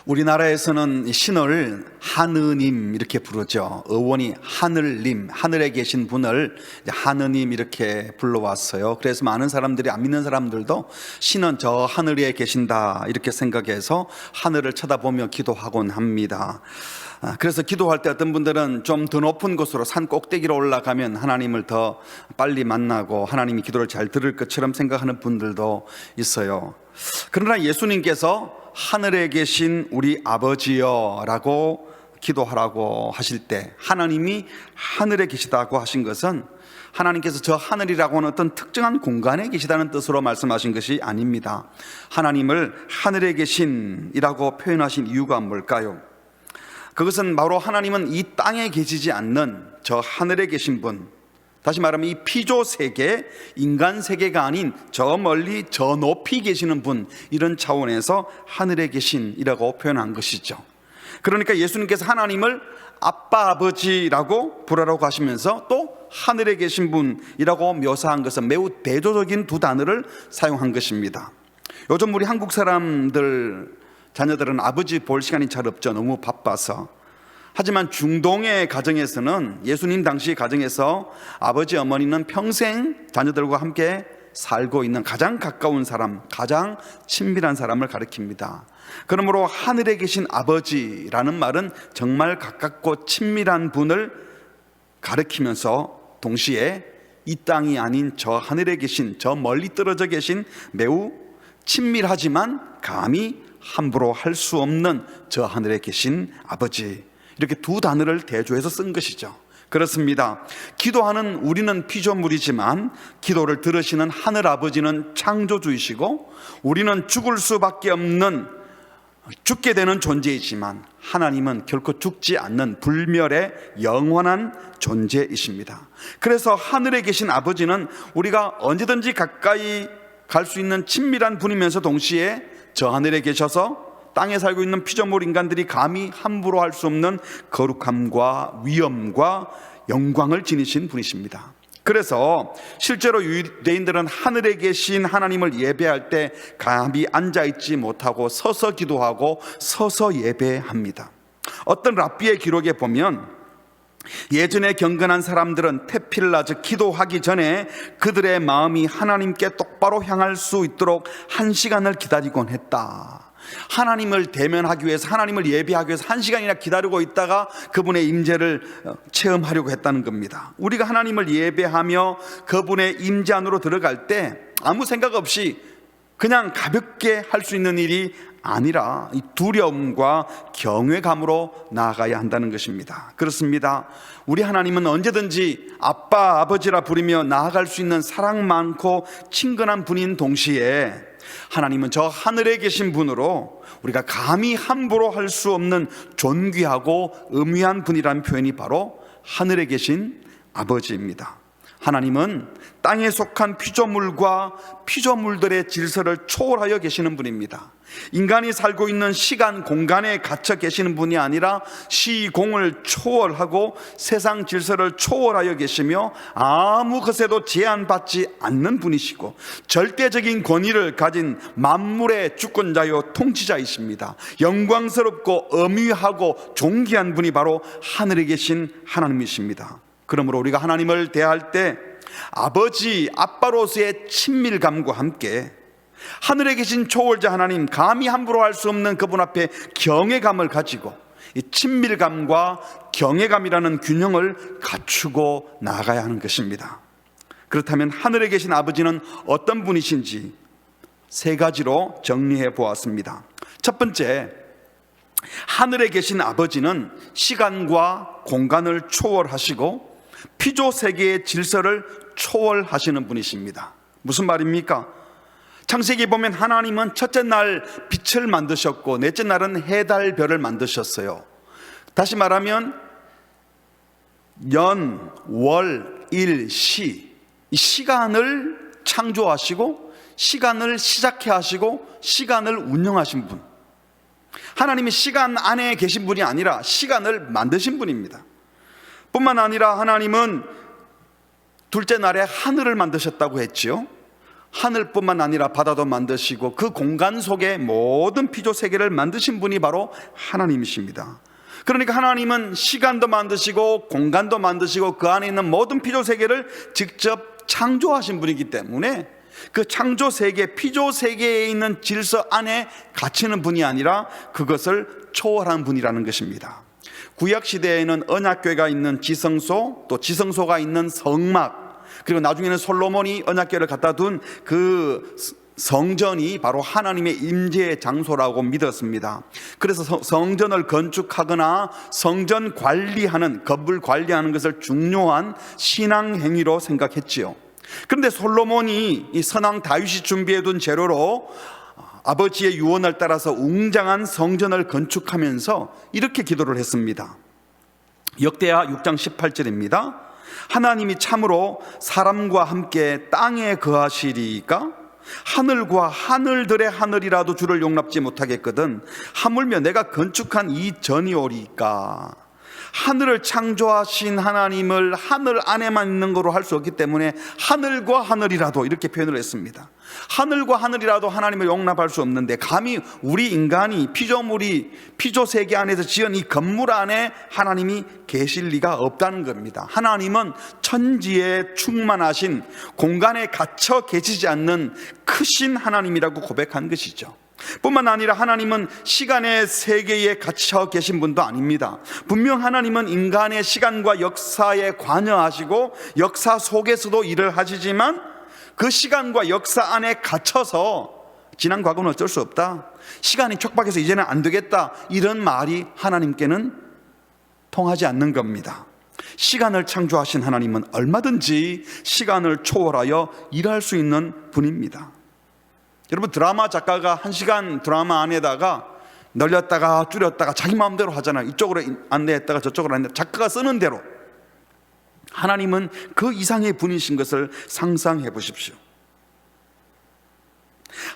우리나라에서는 신을 하느님 이렇게 부르죠. 어원이 하늘님, 하늘에 계신 분을 하느님 이렇게 불러왔어요. 그래서 많은 사람들이, 안 믿는 사람들도 신은 저 하늘에 계신다 이렇게 생각해서 하늘을 쳐다보며 기도하곤 합니다. 그래서 기도할 때 어떤 분들은 좀 더 높은 곳으로 산 꼭대기로 올라가면 하나님을 더 빨리 만나고 하나님이 기도를 잘 들을 것처럼 생각하는 분들도 있어요. 그러나 예수님께서 하늘에 계신 우리 아버지여 라고 기도하라고 하실 때, 하나님이 하늘에 계시다고 하신 것은 하나님께서 저 하늘이라고 하는 어떤 특정한 공간에 계시다는 뜻으로 말씀하신 것이 아닙니다. 하나님을 하늘에 계신이라고 표현하신 이유가 뭘까요? 그것은 바로 하나님은 이 땅에 계시지 않는 저 하늘에 계신 분, 다시 말하면 이 피조 세계, 인간 세계가 아닌 저 멀리 저 높이 계시는 분, 이런 차원에서 하늘에 계신이라고 표현한 것이죠. 그러니까 예수님께서 하나님을 아빠 아버지라고 부르라고 하시면서 또 하늘에 계신 분이라고 묘사한 것은 매우 대조적인 두 단어를 사용한 것입니다. 요즘 우리 한국 사람들 자녀들은 아버지 볼 시간이 잘 없죠. 너무 바빠서. 하지만 중동의 가정에서는, 예수님 당시 가정에서 아버지 어머니는 평생 자녀들과 함께 살고 있는 가장 가까운 사람, 가장 친밀한 사람을 가리킵니다. 그러므로 하늘에 계신 아버지라는 말은 정말 가깝고 친밀한 분을 가리키면서 동시에 이 땅이 아닌 저 하늘에 계신, 저 멀리 떨어져 계신 매우 친밀하지만 감히 함부로 할 수 없는 저 하늘에 계신 아버지, 이렇게 두 단어를 대조해서 쓴 것이죠. 그렇습니다. 기도하는 우리는 피조물이지만 기도를 들으시는 하늘 아버지는 창조주이시고, 우리는 죽을 수밖에 없는, 죽게 되는 존재이지만 하나님은 결코 죽지 않는 불멸의 영원한 존재이십니다. 그래서 하늘에 계신 아버지는 우리가 언제든지 가까이 갈 수 있는 친밀한 분이면서 동시에 저 하늘에 계셔서 땅에 살고 있는 피조물 인간들이 감히 함부로 할 수 없는 거룩함과 위엄과 영광을 지니신 분이십니다. 그래서 실제로 유대인들은 하늘에 계신 하나님을 예배할 때 감히 앉아있지 못하고 서서 기도하고 서서 예배합니다. 어떤 랍비의 기록에 보면 예전에 경건한 사람들은 테필라, 즉 기도하기 전에 그들의 마음이 하나님께 똑바로 향할 수 있도록 1시간을 기다리곤 했다. 하나님을 대면하기 위해서, 하나님을 예배하기 위해서 1시간이나 기다리고 있다가 그분의 임재를 체험하려고 했다는 겁니다. 우리가 하나님을 예배하며 그분의 임재 안으로 들어갈 때 아무 생각 없이 그냥 가볍게 할 수 있는 일이 아니라 이 두려움과 경외감으로 나아가야 한다는 것입니다. 그렇습니다. 우리 하나님은 언제든지 아빠, 아버지라 부르며 나아갈 수 있는 사랑 많고 친근한 분인 동시에, 하나님은 저 하늘에 계신 분으로 우리가 감히 함부로 할 수 없는 존귀하고 음위한 분이라는 표현이 바로 하늘에 계신 아버지입니다. 하나님은 땅에 속한 피조물과 피조물들의 질서를 초월하여 계시는 분입니다. 인간이 살고 있는 시간, 공간에 갇혀 계시는 분이 아니라 시공을 초월하고 세상 질서를 초월하여 계시며 아무 것에도 제한받지 않는 분이시고 절대적인 권위를 가진 만물의 주권자요 통치자이십니다. 영광스럽고 엄위하고 존귀한 분이 바로 하늘에 계신 하나님이십니다. 그러므로 우리가 하나님을 대할 때 아버지, 아빠로서의 친밀감과 함께 하늘에 계신 초월자 하나님, 감히 함부로 할 수 없는 그분 앞에 경외감을 가지고 이 친밀감과 경외감이라는 균형을 갖추고 나아가야 하는 것입니다. 그렇다면 하늘에 계신 아버지는 어떤 분이신지 3가지로 정리해 보았습니다. 첫 번째, 하늘에 계신 아버지는 시간과 공간을 초월하시고 피조 세계의 질서를 초월하시는 분이십니다. 무슨 말입니까? 창세기 보면 하나님은 첫째 날 빛을 만드셨고 넷째 날은 해, 달, 별을 만드셨어요. 다시 말하면 연, 월, 일, 시, 이 시간을 창조하시고 시간을 시작해 하시고 시간을 운영하신 분, 하나님이 시간 안에 계신 분이 아니라 시간을 만드신 분입니다. 뿐만 아니라 하나님은 둘째 날에 하늘을 만드셨다고 했지요. 하늘뿐만 아니라 바다도 만드시고 그 공간 속에 모든 피조 세계를 만드신 분이 바로 하나님이십니다. 그러니까 하나님은 시간도 만드시고 공간도 만드시고 그 안에 있는 모든 피조 세계를 직접 창조하신 분이기 때문에 그 창조 세계, 피조 세계에 있는 질서 안에 갇히는 분이 아니라 그것을 초월한 분이라는 것입니다. 구약 시대에는 언약궤가 있는 지성소, 또 지성소가 있는 성막, 그리고 나중에는 솔로몬이 언약궤를 갖다 둔 그 성전이 바로 하나님의 임재의 장소라고 믿었습니다. 그래서 성전을 건축하거나 성전 관리하는, 건물 관리하는 것을 중요한 신앙 행위로 생각했지요. 그런데 솔로몬이 이 선왕 다윗이 준비해둔 재료로 아버지의 유언을 따라서 웅장한 성전을 건축하면서 이렇게 기도를 했습니다. 역대하 6장 18절입니다. 하나님이 참으로 사람과 함께 땅에 거하시리이까? 하늘과 하늘들의 하늘이라도 주를 용납지 못하겠거든 하물며 내가 건축한 이 전이오리까? 하늘을 창조하신 하나님을 하늘 안에만 있는 거로 할 수 없기 때문에 하늘과 하늘이라도 이렇게 표현을 했습니다. 하늘과 하늘이라도 하나님을 용납할 수 없는데 감히 우리 인간이 피조물이 피조 세계 안에서 지은 이 건물 안에 하나님이 계실 리가 없다는 겁니다. 하나님은 천지에 충만하신, 공간에 갇혀 계시지 않는 크신 하나님이라고 고백한 것이죠. 뿐만 아니라 하나님은 시간의 세계에 갇혀 계신 분도 아닙니다. 분명 하나님은 인간의 시간과 역사에 관여하시고 역사 속에서도 일을 하시지만 그 시간과 역사 안에 갇혀서 지난 과거는 어쩔 수 없다, 시간이 촉박해서 이제는 안 되겠다, 이런 말이 하나님께는 통하지 않는 겁니다. 시간을 창조하신 하나님은 얼마든지 시간을 초월하여 일할 수 있는 분입니다. 여러분, 드라마 작가가 1시간 드라마 안에다가 늘렸다가 줄였다가 자기 마음대로 하잖아요. 이쪽으로 안내했다가 저쪽으로 안내, 작가가 쓰는 대로. 하나님은 그 이상의 분이신 것을 상상해 보십시오.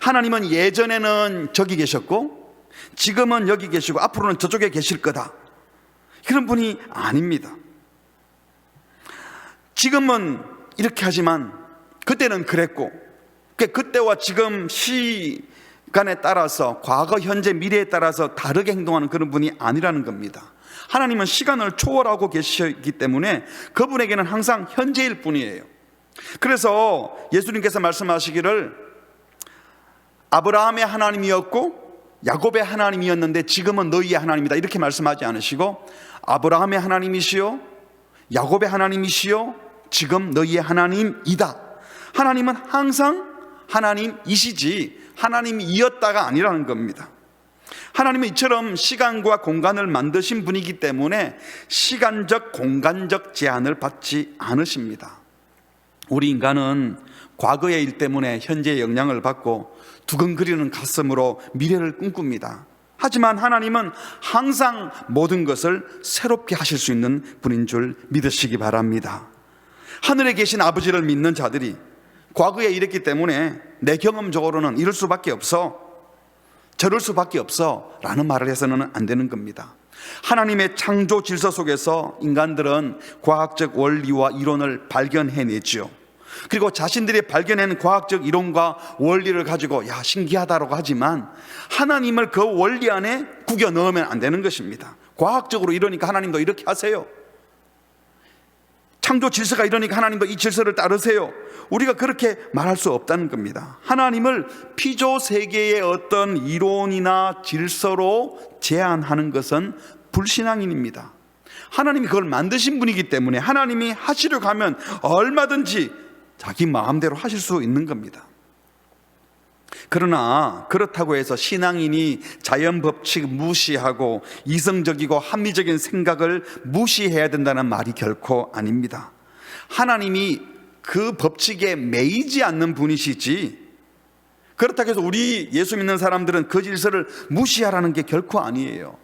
하나님은 예전에는 저기 계셨고 지금은 여기 계시고 앞으로는 저쪽에 계실 거다, 그런 분이 아닙니다. 지금은 이렇게 하지만 그때는 그랬고, 그때와 지금 시간에 따라서 과거, 현재, 미래에 따라서 다르게 행동하는 그런 분이 아니라는 겁니다. 하나님은 시간을 초월하고 계시기 때문에 그분에게는 항상 현재일 뿐이에요. 그래서 예수님께서 말씀하시기를 아브라함의 하나님이었고 야곱의 하나님이었는데 지금은 너희의 하나님이다, 이렇게 말씀하지 않으시고 아브라함의 하나님이시요 야곱의 하나님이시요 지금 너희의 하나님이다. 하나님은 항상 하나님이시지 하나님이었다가 아니라는 겁니다. 하나님은 이처럼 시간과 공간을 만드신 분이기 때문에 시간적, 공간적 제한을 받지 않으십니다. 우리 인간은 과거의 일 때문에 현재의 영향을 받고 두근거리는 가슴으로 미래를 꿈꿉니다. 하지만 하나님은 항상 모든 것을 새롭게 하실 수 있는 분인 줄 믿으시기 바랍니다. 하늘에 계신 아버지를 믿는 자들이 과거에 이랬기 때문에 내 경험적으로는 이럴 수밖에 없어, 저럴 수밖에 없어 라는 말을 해서는 안 되는 겁니다. 하나님의 창조 질서 속에서 인간들은 과학적 원리와 이론을 발견해내죠. 그리고 자신들이 발견한 과학적 이론과 원리를 가지고 야, 신기하다라고 하지만 하나님을 그 원리 안에 구겨 넣으면 안 되는 것입니다. 과학적으로 이러니까 하나님도 이렇게 하세요, 창조 질서가 이러니까 하나님도 이 질서를 따르세요, 우리가 그렇게 말할 수 없다는 겁니다. 하나님을 피조 세계의 어떤 이론이나 질서로 제한하는 것은 불신앙인입니다. 하나님이 그걸 만드신 분이기 때문에 하나님이 하시려고 하면 얼마든지 자기 마음대로 하실 수 있는 겁니다. 그러나 그렇다고 해서 신앙인이 자연 법칙 무시하고 이성적이고 합리적인 생각을 무시해야 된다는 말이 결코 아닙니다. 하나님이 그 법칙에 매이지 않는 분이시지, 그렇다고 해서 우리 예수 믿는 사람들은 그 질서를 무시하라는 게 결코 아니에요.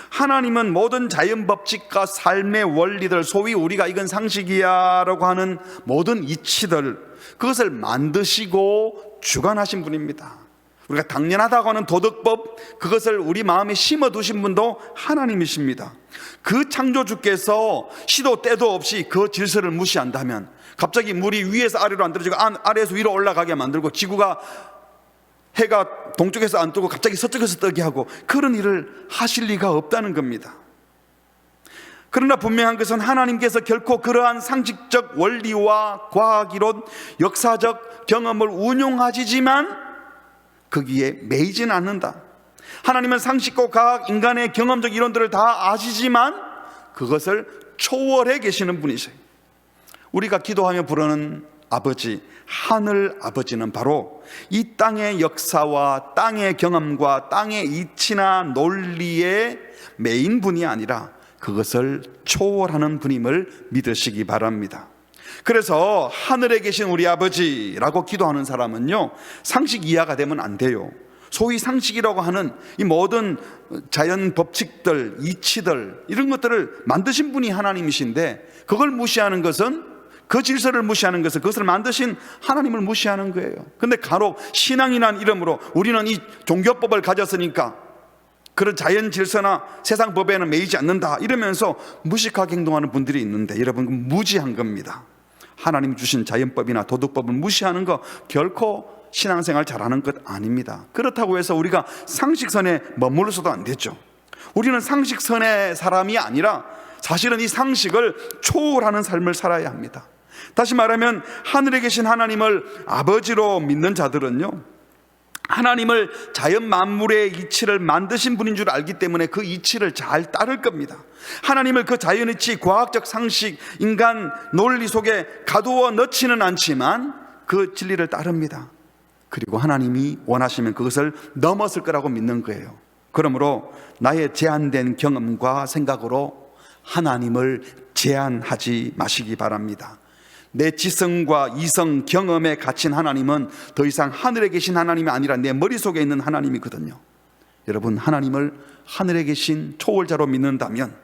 하나님은 모든 자연 법칙과 삶의 원리들, 소위 우리가 이건 상식이야 라고 하는 모든 이치들, 그것을 만드시고 주관하신 분입니다. 우리가 당연하다고 하는 도덕법, 그것을 우리 마음에 심어두신 분도 하나님이십니다. 그 창조주께서 시도 때도 없이 그 질서를 무시한다면 갑자기 물이 위에서 아래로 안 떨어지고 아래에서 위로 올라가게 만들고, 지구가 해가 동쪽에서 안 뜨고 갑자기 서쪽에서 뜨게 하고, 그런 일을 하실 리가 없다는 겁니다. 그러나 분명한 것은 하나님께서 결코 그러한 상식적 원리와 과학이론, 역사적 경험을 운용하시지만 거기에 매이지는 않는다. 하나님은 상식과 과학, 인간의 경험적 이론들을 다 아시지만 그것을 초월해 계시는 분이세요. 우리가 기도하며 부르는 아버지, 하늘 아버지는 바로 이 땅의 역사와 땅의 경험과 땅의 이치나 논리에 매인 분이 아니라 그것을 초월하는 분임을 믿으시기 바랍니다. 그래서 하늘에 계신 우리 아버지라고 기도하는 사람은요, 상식 이하가 되면 안 돼요. 소위 상식이라고 하는 이 모든 자연 법칙들, 이치들, 이런 것들을 만드신 분이 하나님이신데, 그걸 무시하는 것은, 그 질서를 무시하는 것은 그것을 만드신 하나님을 무시하는 거예요. 근데 간혹 신앙이란 이름으로 우리는 이 종교법을 가졌으니까 그런 자연 질서나 세상 법에는 매이지 않는다 이러면서 무식하게 행동하는 분들이 있는데, 여러분, 무지한 겁니다. 하나님 주신 자연법이나 도덕법을 무시하는 거 결코 신앙생활 잘하는 것 아닙니다. 그렇다고 해서 우리가 상식선에 머물러서도 안 되죠. 우리는 상식선의 사람이 아니라 사실은 이 상식을 초월하는 삶을 살아야 합니다. 다시 말하면 하늘에 계신 하나님을 아버지로 믿는 자들은요, 하나님을 자연 만물의 이치를 만드신 분인 줄 알기 때문에 그 이치를 잘 따를 겁니다. 하나님을 그 자연 이치, 과학적 상식, 인간 논리 속에 가두어 넣지는 않지만 그 진리를 따릅니다. 그리고 하나님이 원하시면 그것을 넘었을 거라고 믿는 거예요. 그러므로 나의 제한된 경험과 생각으로 하나님을 제한하지 마시기 바랍니다. 내 지성과 이성, 경험에 갇힌 하나님은 더 이상 하늘에 계신 하나님이 아니라 내 머릿속에 있는 하나님이거든요. 여러분, 하나님을 하늘에 계신 초월자로 믿는다면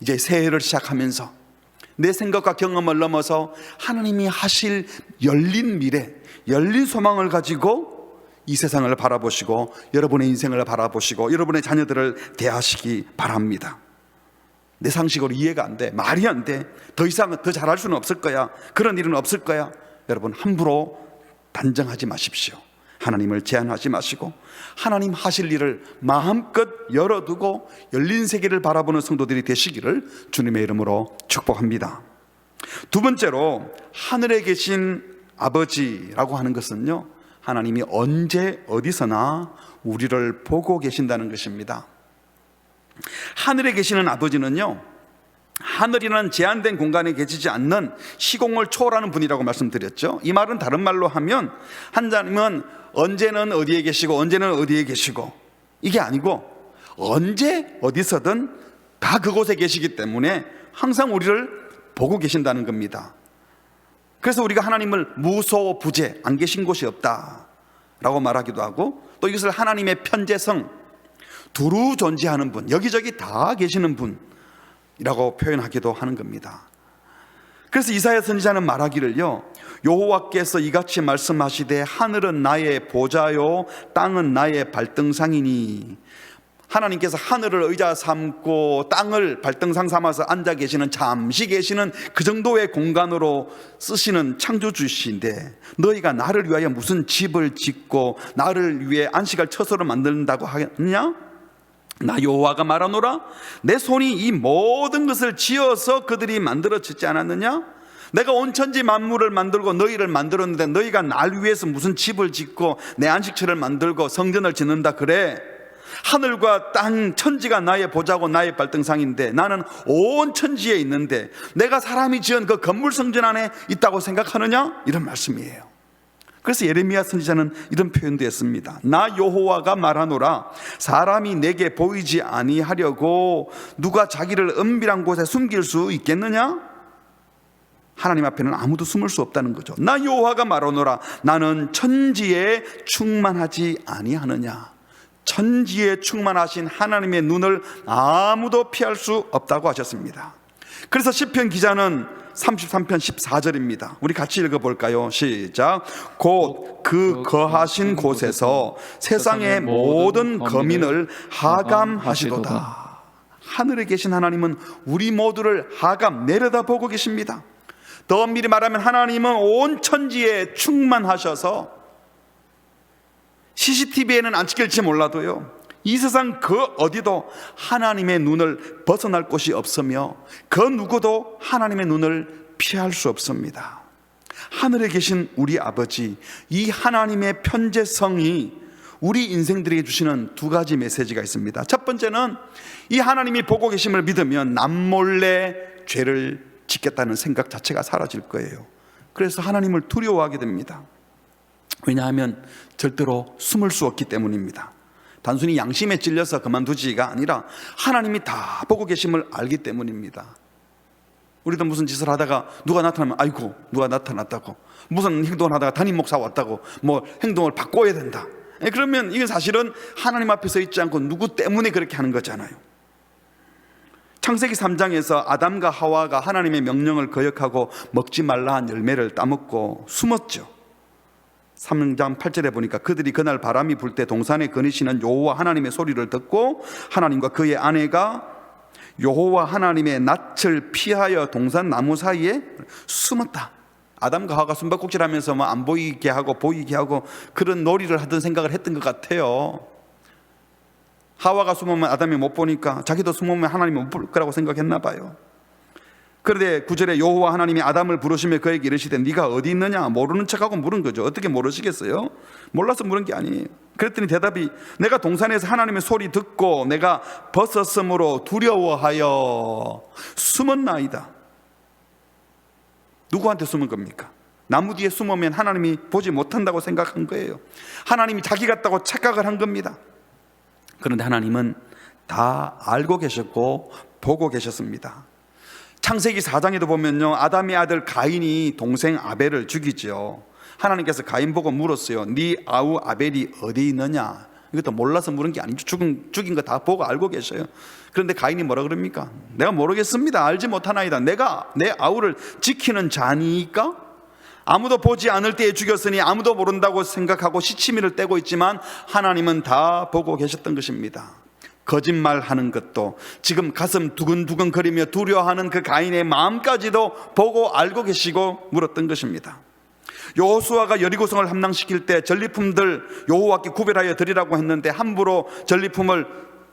이제 새해를 시작하면서 내 생각과 경험을 넘어서 하나님이 하실 열린 미래, 열린 소망을 가지고 이 세상을 바라보시고 여러분의 인생을 바라보시고 여러분의 자녀들을 대하시기 바랍니다. 내 상식으로 이해가 안 돼, 말이 안 돼, 더 이상 더 잘할 수는 없을 거야, 그런 일은 없을 거야, 여러분 함부로 단정하지 마십시오. 하나님을 제한하지 마시고 하나님 하실 일을 마음껏 열어두고 열린 세계를 바라보는 성도들이 되시기를 주님의 이름으로 축복합니다. 두 번째로, 하늘에 계신 아버지라고 하는 것은요, 하나님이 언제 어디서나 우리를 보고 계신다는 것입니다. 하늘에 계시는 아버지는요, 하늘이라는 제한된 공간에 계시지 않는 시공을 초월하는 분이라고 말씀드렸죠. 이 말은 다른 말로 하면 하나님은 언제는 어디에 계시고 언제는 어디에 계시고, 이게 아니고 언제 어디서든 다 그곳에 계시기 때문에 항상 우리를 보고 계신다는 겁니다. 그래서 우리가 하나님을 무소부재, 안 계신 곳이 없다라고 말하기도 하고, 또 이것을 하나님의 편재성, 두루 존재하는 분, 여기저기 다 계시는 분이라고 표현하기도 하는 겁니다. 그래서 이사야 선지자는 말하기를요, 여호와께서 이같이 말씀하시되 하늘은 나의 보좌요 땅은 나의 발등상이니, 하나님께서 하늘을 의자 삼고 땅을 발등상 삼아서 앉아 계시는, 잠시 계시는 그 정도의 공간으로 쓰시는 창조주이신데, 너희가 나를 위하여 무슨 집을 짓고 나를 위해 안식할 처소를 만든다고 하느냐? 나 여호와가 말하노라, 내 손이 이 모든 것을 지어서 그들이 만들어 짓지 않았느냐? 내가 온 천지 만물을 만들고 너희를 만들었는데 너희가 날 위해서 무슨 집을 짓고 내 안식처를 만들고 성전을 짓는다 그래? 하늘과 땅, 천지가 나의 보좌고 나의 발등상인데 나는 온 천지에 있는데 내가 사람이 지은 그 건물 성전 안에 있다고 생각하느냐? 이런 말씀이에요. 그래서 예레미야 선지자는 이런 표현도 했습니다. 나 여호와가 말하노라, 사람이 내게 보이지 아니하려고 누가 자기를 은밀한 곳에 숨길 수 있겠느냐? 하나님 앞에는 아무도 숨을 수 없다는 거죠. 나 여호와가 말하노라, 나는 천지에 충만하지 아니하느냐? 천지에 충만하신 하나님의 눈을 아무도 피할 수 없다고 하셨습니다. 그래서 시편 기자는 33편 14절입니다. 우리 같이 읽어볼까요? 시작. 곧 그 거하신 곳에서 세상의 모든 거민을 하감하시도다. 하늘에 계신 하나님은 우리 모두를 하감, 내려다보고 계십니다. 더 엄밀히 말하면 하나님은 온 천지에 충만하셔서 CCTV에는 안 찍힐지 몰라도요, 이 세상 그 어디도 하나님의 눈을 벗어날 곳이 없으며 그 누구도 하나님의 눈을 피할 수 없습니다. 하늘에 계신 우리 아버지, 이 하나님의 편재성이 우리 인생들에게 주시는 두 가지 메시지가 있습니다. 첫 번째는 이 하나님이 보고 계심을 믿으면 남몰래 죄를 짓겠다는 생각 자체가 사라질 거예요. 그래서 하나님을 두려워하게 됩니다. 왜냐하면 절대로 숨을 수 없기 때문입니다. 단순히 양심에 찔려서 그만두지가 아니라 하나님이 다 보고 계심을 알기 때문입니다. 우리도 무슨 짓을 하다가 누가 나타나면 아이고 누가 나타났다고, 무슨 행동을 하다가 담임 목사 왔다고 뭐 행동을 바꿔야 된다, 그러면 이게 사실은 하나님 앞에 서 있지 않고 누구 때문에 그렇게 하는 거잖아요. 창세기 3장에서 아담과 하와가 하나님의 명령을 거역하고 먹지 말라 한 열매를 따먹고 숨었죠. 3장 8절에 보니까 그들이 그날 바람이 불 때 동산에 거니시는 여호와 하나님의 소리를 듣고 하나님과 그의 아내가 여호와 하나님의 낯을 피하여 동산 나무 사이에 숨었다. 아담과 하와가 숨바꼭질하면서 뭐 안 보이게 하고 보이게 하고 그런 놀이를 하던 생각을 했던 것 같아요. 하와가 숨으면 아담이 못 보니까 자기도 숨으면 하나님이 못 볼 거라고 생각했나 봐요. 그런데 9절에 여호와 하나님이 아담을 부르시며 그에게 이르시되 네가 어디 있느냐, 모르는 척하고 물은 거죠. 어떻게 모르시겠어요? 몰라서 물은 게 아니에요. 그랬더니 대답이 내가 동산에서 하나님의 소리 듣고 내가 벗었으므로 두려워하여 숨었나이다. 누구한테 숨은 겁니까? 나무 뒤에 숨으면 하나님이 보지 못한다고 생각한 거예요. 하나님이 자기 같다고 착각을 한 겁니다. 그런데 하나님은 다 알고 계셨고 보고 계셨습니다. 창세기 4장에도 보면요, 아담의 아들 가인이 동생 아벨을 죽이죠. 하나님께서 가인 보고 물었어요. 네 아우 아벨이 어디 있느냐? 이것도 몰라서 물은 게 아니죠. 죽인 거 다 보고 알고 계셔요. 그런데 가인이 뭐라 그럽니까? 내가 모르겠습니다. 알지 못하나이다. 내가 내 아우를 지키는 자니까? 아무도 보지 않을 때에 죽였으니 아무도 모른다고 생각하고 시치미를 떼고 있지만 하나님은 다 보고 계셨던 것입니다. 거짓말하는 것도, 지금 가슴 두근두근 거리며 두려워하는 그 가인의 마음까지도 보고 알고 계시고 물었던 것입니다. 여호수아가 여리고성을 함락시킬 때 전리품들 여호와께 구별하여 드리라고 했는데 함부로 전리품을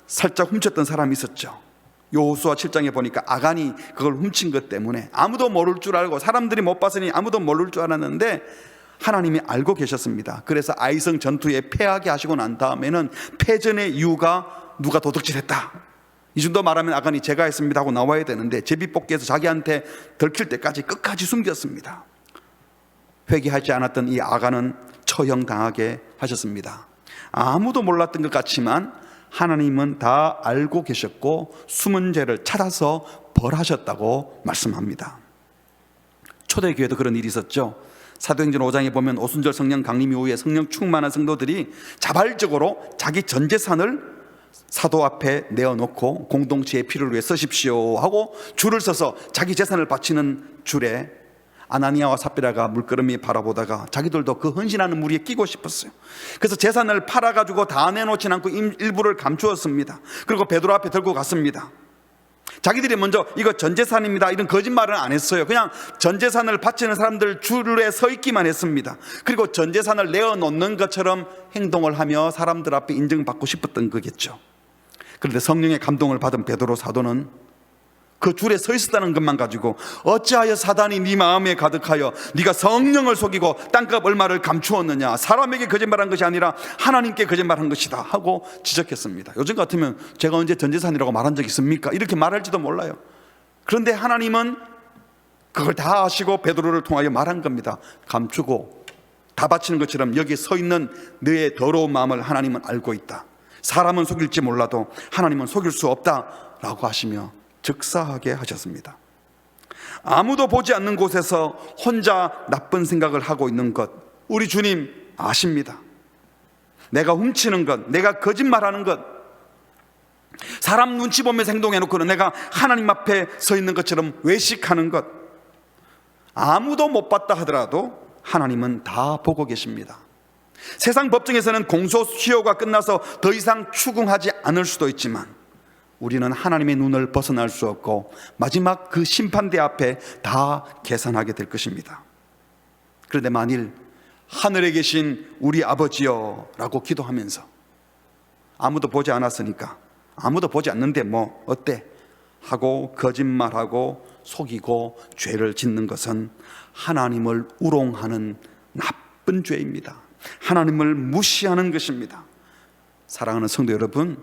살짝 훔쳤던 사람이 있었죠. 여호수아 7장에 보니까 아간이 그걸 훔친 것 때문에 아무도 모를 줄 알고, 사람들이 못 봤으니 아무도 모를 줄 알았는데 하나님이 알고 계셨습니다. 그래서 아이성 전투에 패하게 하시고 난 다음에는 패전의 이유가 누가 도둑질했다, 이 정도 말하면 아간이 제가 했습니다 하고 나와야 되는데 제비뽑기에서 자기한테 들킬 때까지 끝까지 숨겼습니다. 회개하지 않았던 이 아간은 처형당하게 하셨습니다. 아무도 몰랐던 것 같지만 하나님은 다 알고 계셨고 숨은 죄를 찾아서 벌하셨다고 말씀합니다. 초대교회도 그런 일이 있었죠. 사도행전 5장에 보면 오순절 성령 강림 이후에 성령 충만한 성도들이 자발적으로 자기 전 재산을 사도 앞에 내어놓고 공동체의 필요를 위해 쓰십시오 하고 줄을 서서 자기 재산을 바치는 줄에 아나니아와 삽비라가 물끄러미 바라보다가 자기들도 그 헌신하는 무리에 끼고 싶었어요. 그래서 재산을 팔아가지고 다 내놓진 않고 일부를 감추었습니다. 그리고 베드로 앞에 들고 갔습니다. 자기들이 먼저 이거 전재산입니다 이런 거짓말은 안 했어요. 그냥 전재산을 바치는 사람들 줄에 서 있기만 했습니다. 그리고 전재산을 내어놓는 것처럼 행동을 하며 사람들 앞에 인정받고 싶었던 거겠죠. 그런데 성령의 감동을 받은 베드로 사도는 그 줄에 서 있었다는 것만 가지고 어찌하여 사단이 네 마음에 가득하여 네가 성령을 속이고 땅값 얼마를 감추었느냐, 사람에게 거짓말한 것이 아니라 하나님께 거짓말한 것이다 하고 지적했습니다. 요즘 같으면 제가 언제 전재산이라고 말한 적 있습니까? 이렇게 말할지도 몰라요. 그런데 하나님은 그걸 다 아시고 베드로를 통하여 말한 겁니다. 감추고 다 바치는 것처럼 여기 서 있는 너의 더러운 마음을 하나님은 알고 있다. 사람은 속일지 몰라도 하나님은 속일 수 없다라고 하시며 즉사하게 하셨습니다. 아무도 보지 않는 곳에서 혼자 나쁜 생각을 하고 있는 것 우리 주님 아십니다. 내가 훔치는 것, 내가 거짓말하는 것, 사람 눈치 보면서 행동해놓고는 내가 하나님 앞에 서 있는 것처럼 외식하는 것, 아무도 못 봤다 하더라도 하나님은 다 보고 계십니다. 세상 법정에서는 공소시효가 끝나서 더 이상 추궁하지 않을 수도 있지만 우리는 하나님의 눈을 벗어날 수 없고 마지막 그 심판대 앞에 다 계산하게 될 것입니다. 그런데 만일 하늘에 계신 우리 아버지여 라고 기도하면서 아무도 보지 않았으니까, 아무도 보지 않는데 뭐 어때? 하고 거짓말하고 속이고 죄를 짓는 것은 하나님을 우롱하는 나쁜 죄입니다. 하나님을 무시하는 것입니다. 사랑하는 성도 여러분,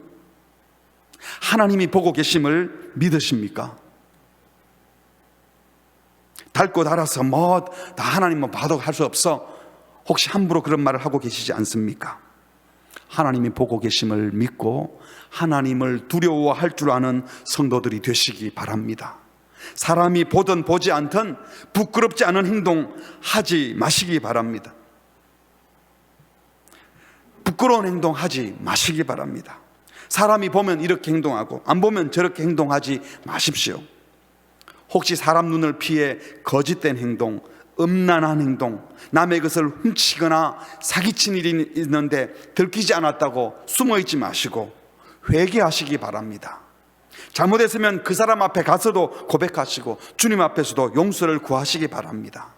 하나님이 보고 계심을 믿으십니까? 닳고 닳아서 뭐 다 하나님 뭐 봐도 할 수 없어, 혹시 함부로 그런 말을 하고 계시지 않습니까? 하나님이 보고 계심을 믿고 하나님을 두려워할 줄 아는 성도들이 되시기 바랍니다. 사람이 보든 보지 않든 부끄럽지 않은 행동 하지 마시기 바랍니다. 부끄러운 행동 하지 마시기 바랍니다. 사람이 보면 이렇게 행동하고 안 보면 저렇게 행동하지 마십시오. 혹시 사람 눈을 피해 거짓된 행동, 음란한 행동, 남의 것을 훔치거나 사기친 일이 있는데 들키지 않았다고 숨어있지 마시고 회개하시기 바랍니다. 잘못했으면 그 사람 앞에 가서도 고백하시고 주님 앞에서도 용서를 구하시기 바랍니다.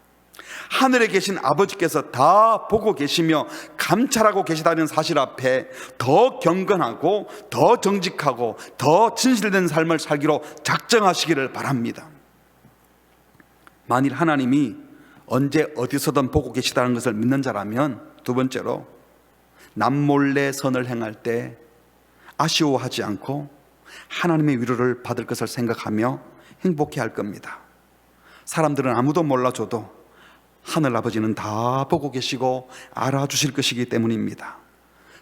하늘에 계신 아버지께서 다 보고 계시며 감찰하고 계시다는 사실 앞에 더 경건하고 더 정직하고 더 진실된 삶을 살기로 작정하시기를 바랍니다. 만일 하나님이 언제 어디서든 보고 계시다는 것을 믿는 자라면, 두 번째로 남몰래 선을 행할 때 아쉬워하지 않고 하나님의 위로를 받을 것을 생각하며 행복해할 겁니다. 사람들은 아무도 몰라줘도 하늘 아버지는 다 보고 계시고 알아주실 것이기 때문입니다.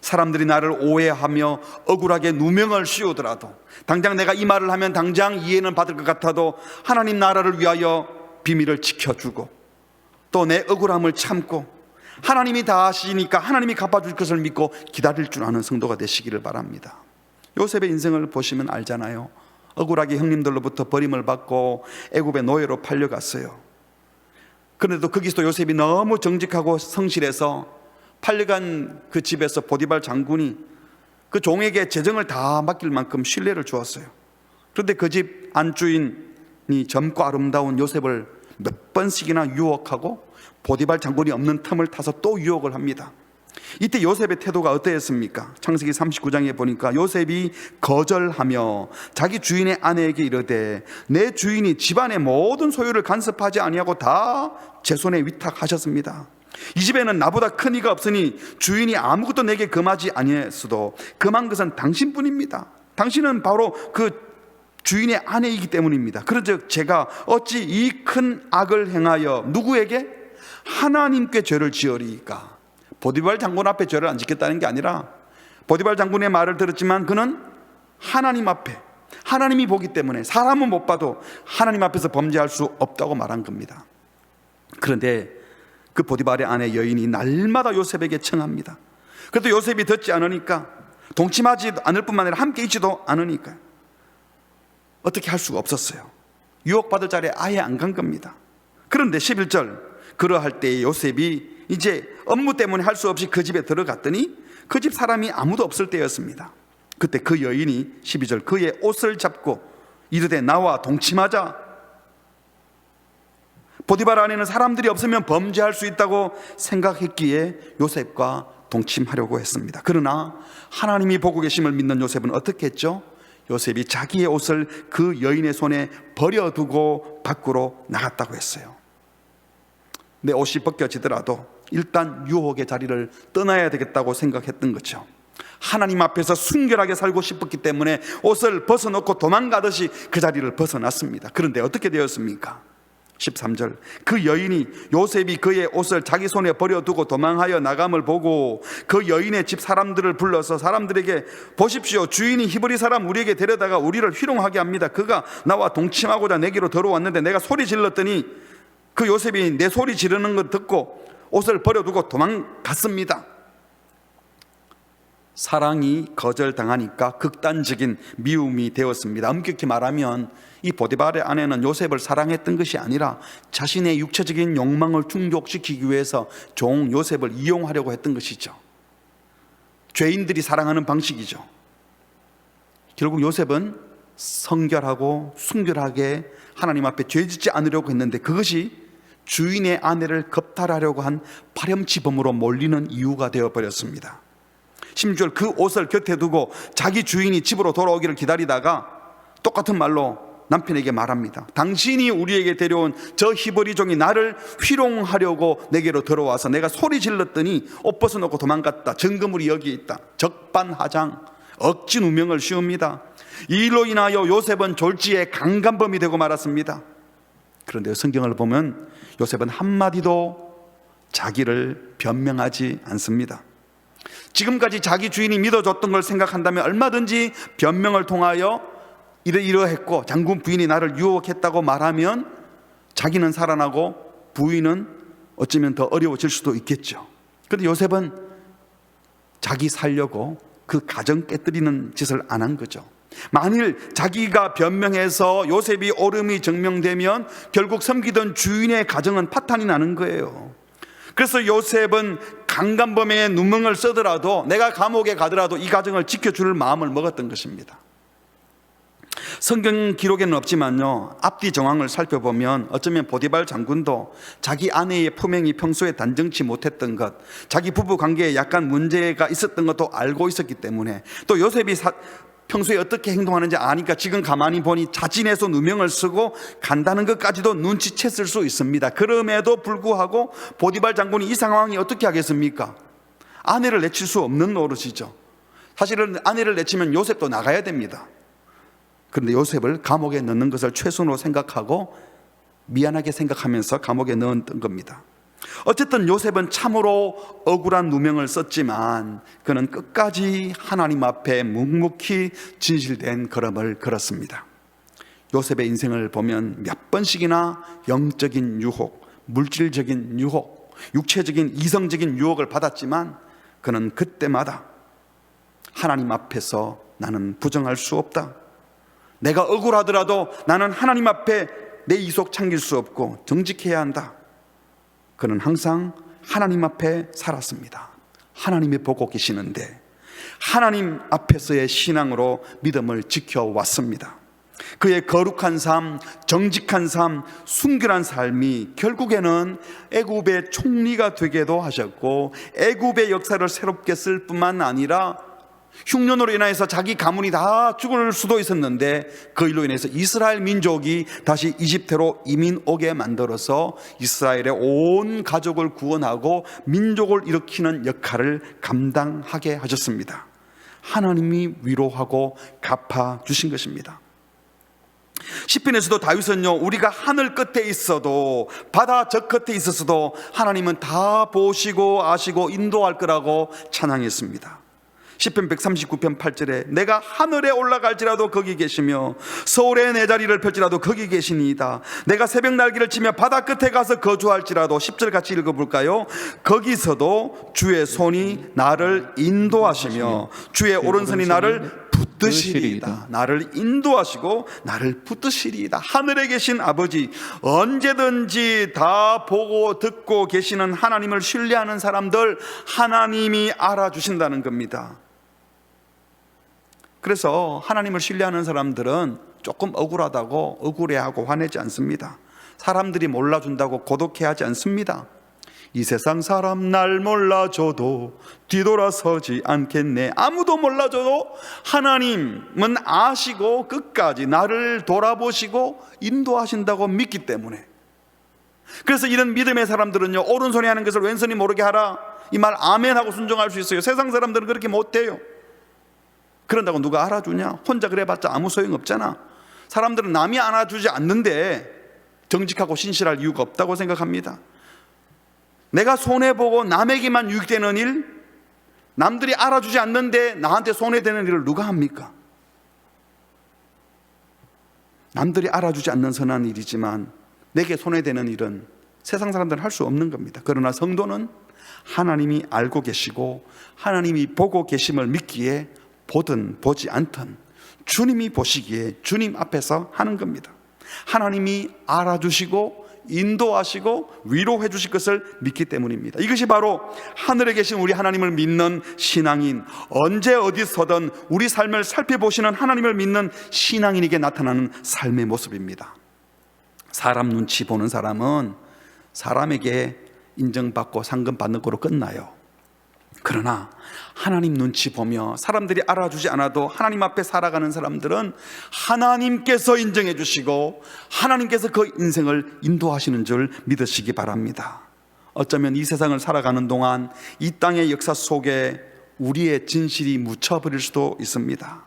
사람들이 나를 오해하며 억울하게 누명을 씌우더라도, 당장 내가 이 말을 하면 당장 이해는 받을 것 같아도 하나님 나라를 위하여 비밀을 지켜주고 또 내 억울함을 참고 하나님이 다 아시니까 하나님이 갚아줄 것을 믿고 기다릴 줄 아는 성도가 되시기를 바랍니다. 요셉의 인생을 보시면 알잖아요. 억울하게 형님들로부터 버림을 받고 애굽의 노예로 팔려갔어요. 그런데도 거기서도 요셉이 너무 정직하고 성실해서 팔려간 그 집에서 보디발 장군이 그 종에게 재정을 다 맡길 만큼 신뢰를 주었어요. 그런데 그 집 안주인이 젊고 아름다운 요셉을 몇 번씩이나 유혹하고 보디발 장군이 없는 틈을 타서 또 유혹을 합니다. 이때 요셉의 태도가 어떠했습니까? 창세기 39장에 보니까 요셉이 거절하며 자기 주인의 아내에게 이르되 내 주인이 집안의 모든 소유를 간섭하지 아니하고 다 제 손에 위탁하셨습니다. 이 집에는 나보다 큰 이가 없으니 주인이 아무것도 내게 금하지 아니했어도 금한 것은 당신뿐입니다. 당신은 바로 그 주인의 아내이기 때문입니다. 그런즉 제가 어찌 이 큰 악을 행하여 누구에게? 하나님께 죄를 지으리이까. 보디발 장군 앞에 죄를 안 짓겠다는 게 아니라 보디발 장군의 말을 들었지만 그는 하나님 앞에, 하나님이 보기 때문에 사람은 못 봐도 하나님 앞에서 범죄할 수 없다고 말한 겁니다. 그런데 그 보디발의 아내 여인이 날마다 요셉에게 청합니다. 그래도 요셉이 듣지 않으니까, 동침하지 않을 뿐만 아니라 함께 있지도 않으니까 어떻게 할 수가 없었어요. 유혹받을 자리에 아예 안 간 겁니다. 그런데 11절, 그러할 때 요셉이 이제 업무 때문에 할 수 없이 그 집에 들어갔더니 그 집 사람이 아무도 없을 때였습니다. 그때 그 여인이 12절 그의 옷을 잡고 이르되 나와 동침하자. 보디발 안에는 사람들이 없으면 범죄할 수 있다고 생각했기에 요셉과 동침하려고 했습니다. 그러나 하나님이 보고 계심을 믿는 요셉은 어떻게 했죠? 요셉이 자기의 옷을 그 여인의 손에 버려두고 밖으로 나갔다고 했어요. 내 옷이 벗겨지더라도 일단 유혹의 자리를 떠나야 되겠다고 생각했던 거죠. 하나님 앞에서 순결하게 살고 싶었기 때문에 옷을 벗어놓고 도망가듯이 그 자리를 벗어났습니다. 그런데 어떻게 되었습니까? 13절 그 여인이 요셉이 그의 옷을 자기 손에 버려두고 도망하여 나감을 보고 그 여인의 집 사람들을 불러서 사람들에게 보십시오, 주인이 히브리 사람 우리에게 데려다가 우리를 희롱하게 합니다. 그가 나와 동침하고자 내게로 들어왔는데 내가 소리 질렀더니 그 요셉이 내 소리 지르는 걸 듣고 옷을 버려두고 도망갔습니다. 사랑이 거절당하니까 극단적인 미움이 되었습니다. 엄격히 말하면 이 보디발의 아내는 요셉을 사랑했던 것이 아니라 자신의 육체적인 욕망을 충족시키기 위해서 종 요셉을 이용하려고 했던 것이죠. 죄인들이 사랑하는 방식이죠. 결국 요셉은 성결하고 순결하게 하나님 앞에 죄짓지 않으려고 했는데 그것이 주인의 아내를 겁탈하려고 한 파렴치범으로 몰리는 이유가 되어버렸습니다. 심지어 그 옷을 곁에 두고 자기 주인이 집으로 돌아오기를 기다리다가 똑같은 말로 남편에게 말합니다. 당신이 우리에게 데려온 저 히브리 종이 나를 희롱하려고 내게로 들어와서 내가 소리 질렀더니 옷 벗어놓고 도망갔다. 증거물이 여기 있다. 적반하장 억지 누명을 씌웁니다. 이 일로 인하여 요셉은 졸지에 강간범이 되고 말았습니다. 그런데 성경을 보면 요셉은 한마디도 자기를 변명하지 않습니다. 지금까지 자기 주인이 믿어줬던 걸 생각한다면 얼마든지 변명을 통하여 이러했고 장군 부인이 나를 유혹했다고 말하면 자기는 살아나고 부인은 어쩌면 더 어려워질 수도 있겠죠. 그런데 요셉은 자기 살려고 그 가정 깨뜨리는 짓을 안 한 거죠. 만일 자기가 변명해서 요셉이 옳음이 증명되면 결국 섬기던 주인의 가정은 파탄이 나는 거예요. 그래서 요셉은 강간범의 누명을 쓰더라도 내가 감옥에 가더라도 이 가정을 지켜줄 마음을 먹었던 것입니다. 성경 기록에는 없지만요, 앞뒤 정황을 살펴보면 어쩌면 보디발 장군도 자기 아내의 품행이 평소에 단정치 못했던 것, 자기 부부 관계에 약간 문제가 있었던 것도 알고 있었기 때문에, 또 요셉이 평소에 어떻게 행동하는지 아니까 지금 가만히 보니 자진해서 누명을 쓰고 간다는 것까지도 눈치챘을 수 있습니다. 그럼에도 불구하고 보디발 장군이 이 상황이 어떻게 하겠습니까? 아내를 내칠 수 없는 노릇이죠. 사실은 아내를 내치면 요셉도 나가야 됩니다. 그런데 요셉을 감옥에 넣는 것을 최선으로 생각하고 미안하게 생각하면서 감옥에 넣었던 겁니다. 어쨌든 요셉은 참으로 억울한 누명을 썼지만 그는 끝까지 하나님 앞에 묵묵히 진실된 걸음을 걸었습니다. 요셉의 인생을 보면 몇 번씩이나 영적인 유혹, 물질적인 유혹, 육체적인 이성적인 유혹을 받았지만 그는 그때마다 하나님 앞에서 나는 부정할 수 없다, 내가 억울하더라도 나는 하나님 앞에 내 이속 챙길 수 없고 정직해야 한다, 그는 항상 하나님 앞에 살았습니다. 하나님이 보고 계시는데 하나님 앞에서의 신앙으로 믿음을 지켜왔습니다. 그의 거룩한 삶, 정직한 삶, 순결한 삶이 결국에는 애굽의 총리가 되게도 하셨고 애굽의 역사를 새롭게 쓸 뿐만 아니라 흉년으로 인해서 자기 가문이 다 죽을 수도 있었는데 그 일로 인해서 이스라엘 민족이 다시 이집트로 이민 오게 만들어서 이스라엘의 온 가족을 구원하고 민족을 일으키는 역할을 감당하게 하셨습니다. 하나님이 위로하고 갚아주신 것입니다. 시편에서도 다윗은요, 우리가 하늘 끝에 있어도 바다 저 끝에 있었어도 하나님은 다 보시고 아시고 인도할 거라고 찬양했습니다. 시편 139편 8절에 내가 하늘에 올라갈지라도 거기 계시며 서울에 내 자리를 펼지라도 거기 계시니이다. 내가 새벽 날개를 치며 바다 끝에 가서 거주할지라도 10절 같이 읽어볼까요? 거기서도 주의 손이 나를 인도하시며 주의 오른손이 나를 붙드시리이다. 나를 인도하시고 나를 붙드시리이다. 하늘에 계신 아버지, 언제든지 다 보고 듣고 계시는 하나님을 신뢰하는 사람들 하나님이 알아주신다는 겁니다. 그래서 하나님을 신뢰하는 사람들은 조금 억울하다고 억울해하고 화내지 않습니다. 사람들이 몰라준다고 고독해하지 않습니다. 이 세상 사람 날 몰라줘도 뒤돌아서지 않겠네. 아무도 몰라줘도 하나님은 아시고 끝까지 나를 돌아보시고 인도하신다고 믿기 때문에, 그래서 이런 믿음의 사람들은요, 오른손이 하는 것을 왼손이 모르게 하라, 이 말 아멘하고 순종할 수 있어요. 세상 사람들은 그렇게 못해요. 그런다고 누가 알아주냐? 혼자 그래봤자 아무 소용없잖아. 사람들은 남이 안아주지 않는데 정직하고 신실할 이유가 없다고 생각합니다. 내가 손해보고 남에게만 유익되는 일, 남들이 알아주지 않는데 나한테 손해되는 일을 누가 합니까? 남들이 알아주지 않는 선한 일이지만 내게 손해되는 일은 세상 사람들은 할 수 없는 겁니다. 그러나 성도는 하나님이 알고 계시고 하나님이 보고 계심을 믿기에 보든 보지 않든 주님이 보시기에 주님 앞에서 하는 겁니다. 하나님이 알아주시고 인도하시고 위로해 주실 것을 믿기 때문입니다. 이것이 바로 하늘에 계신 우리 하나님을 믿는 신앙인, 언제 어디서든 우리 삶을 살펴보시는 하나님을 믿는 신앙인에게 나타나는 삶의 모습입니다. 사람 눈치 보는 사람은 사람에게 인정받고 상금 받는 거로 끝나요. 그러나 하나님 눈치 보며 사람들이 알아주지 않아도 하나님 앞에 살아가는 사람들은 하나님께서 인정해 주시고 하나님께서 그 인생을 인도하시는 줄 믿으시기 바랍니다. 어쩌면 이 세상을 살아가는 동안 이 땅의 역사 속에 우리의 진실이 묻혀버릴 수도 있습니다.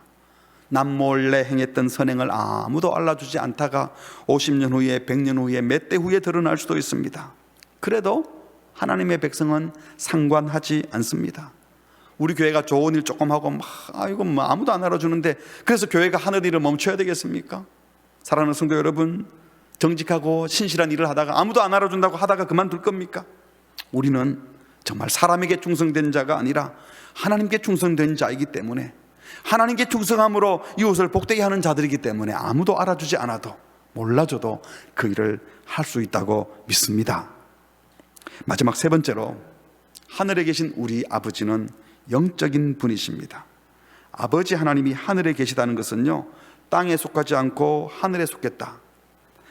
남몰래 행했던 선행을 아무도 알아주지 않다가 50년 후에 100년 후에 몇 대 후에 드러날 수도 있습니다. 그래도 하나님의 백성은 상관하지 않습니다. 우리 교회가 좋은 일 조금 하고 이건 아무도 안 알아주는데 그래서 교회가 하는 일을 멈춰야 되겠습니까? 사랑하는 성도 여러분, 정직하고 신실한 일을 하다가 아무도 안 알아준다고 하다가 그만둘 겁니까? 우리는 정말 사람에게 충성된 자가 아니라 하나님께 충성된 자이기 때문에, 하나님께 충성함으로 이웃을 복되게 하는 자들이기 때문에 아무도 알아주지 않아도 몰라줘도 그 일을 할 수 있다고 믿습니다. 마지막 세 번째로, 하늘에 계신 우리 아버지는 영적인 분이십니다. 아버지 하나님이 하늘에 계시다는 것은요, 땅에 속하지 않고 하늘에 속했다,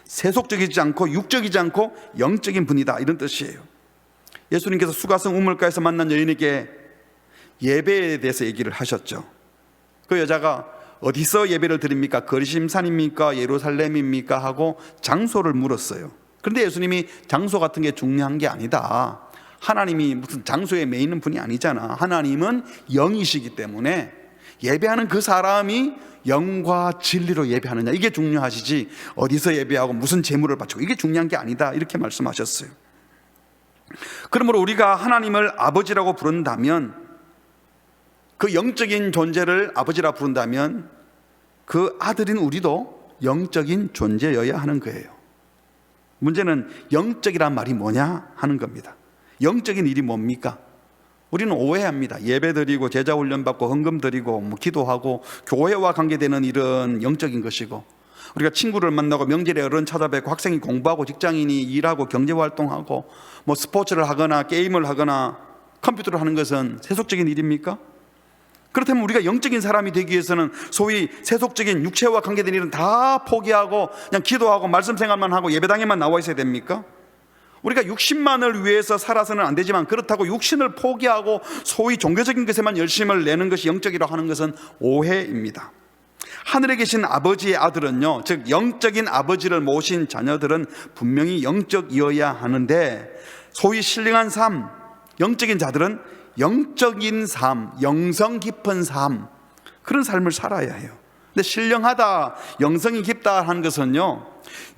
세속적이지 않고 육적이지 않고 영적인 분이다, 이런 뜻이에요. 예수님께서 수가성 우물가에서 만난 여인에게 예배에 대해서 얘기를 하셨죠. 그 여자가 어디서 예배를 드립니까? 거리심산입니까? 예루살렘입니까? 하고 장소를 물었어요. 그런데 예수님이 장소 같은 게 중요한 게 아니다. 하나님이 무슨 장소에 매이는 분이 아니잖아. 하나님은 영이시기 때문에 예배하는 그 사람이 영과 진리로 예배하느냐, 이게 중요하시지 어디서 예배하고 무슨 제물을 바치고 이게 중요한 게 아니다, 이렇게 말씀하셨어요. 그러므로 우리가 하나님을 아버지라고 부른다면, 그 영적인 존재를 아버지라 부른다면 그 아들인 우리도 영적인 존재여야 하는 거예요. 문제는 영적이란 말이 뭐냐 하는 겁니다. 영적인 일이 뭡니까? 우리는 오해합니다. 예배 드리고 제자 훈련 받고 헌금 드리고 기도하고 교회와 관계되는 일은 영적인 것이고, 우리가 친구를 만나고 명절에 어른 찾아뵙고 학생이 공부하고 직장인이 일하고 경제활동하고 스포츠를 하거나 게임을 하거나 컴퓨터를 하는 것은 세속적인 일입니까? 그렇다면 우리가 영적인 사람이 되기 위해서는 소위 세속적인 육체와 관계된 일은 다 포기하고 그냥 기도하고 말씀 생활만 하고 예배당에만 나와 있어야 됩니까? 우리가 육신만을 위해서 살아서는 안 되지만, 그렇다고 육신을 포기하고 소위 종교적인 것에만 열심을 내는 것이 영적이라고 하는 것은 오해입니다. 하늘에 계신 아버지의 아들은요, 즉 영적인 아버지를 모신 자녀들은 분명히 영적이어야 하는데, 소위 신령한 삶, 영적인 자들은 영적인 삶, 영성 깊은 삶, 그런 삶을 살아야 해요. 근데 신령하다, 영성이 깊다 하는 것은요,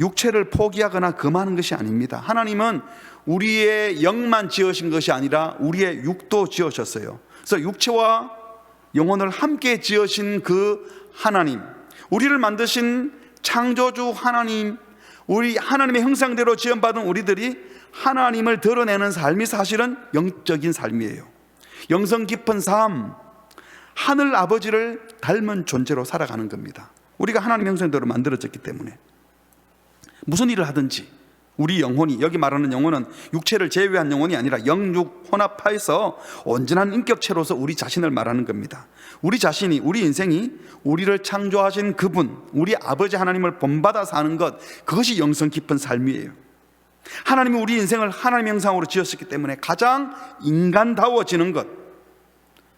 육체를 포기하거나 금하는 것이 아닙니다. 하나님은 우리의 영만 지으신 것이 아니라 우리의 육도 지으셨어요. 그래서 육체와 영혼을 함께 지으신 그 하나님, 우리를 만드신 창조주 하나님, 우리 하나님의 형상대로 지음받은 우리들이 하나님을 드러내는 삶이 사실은 영적인 삶이에요. 영성 깊은 삶, 하늘 아버지를 닮은 존재로 살아가는 겁니다. 우리가 하나님 형상대로 만들어졌기 때문에 무슨 일을 하든지 우리 영혼이, 여기 말하는 영혼은 육체를 제외한 영혼이 아니라 영육 혼합하여서 온전한 인격체로서 우리 자신을 말하는 겁니다. 우리 자신이, 우리 인생이 우리를 창조하신 그분, 우리 아버지 하나님을 본받아 사는 것, 그것이 영성 깊은 삶이에요. 하나님이 우리 인생을 하나님 형상으로 지었기 때문에 가장 인간다워지는 것,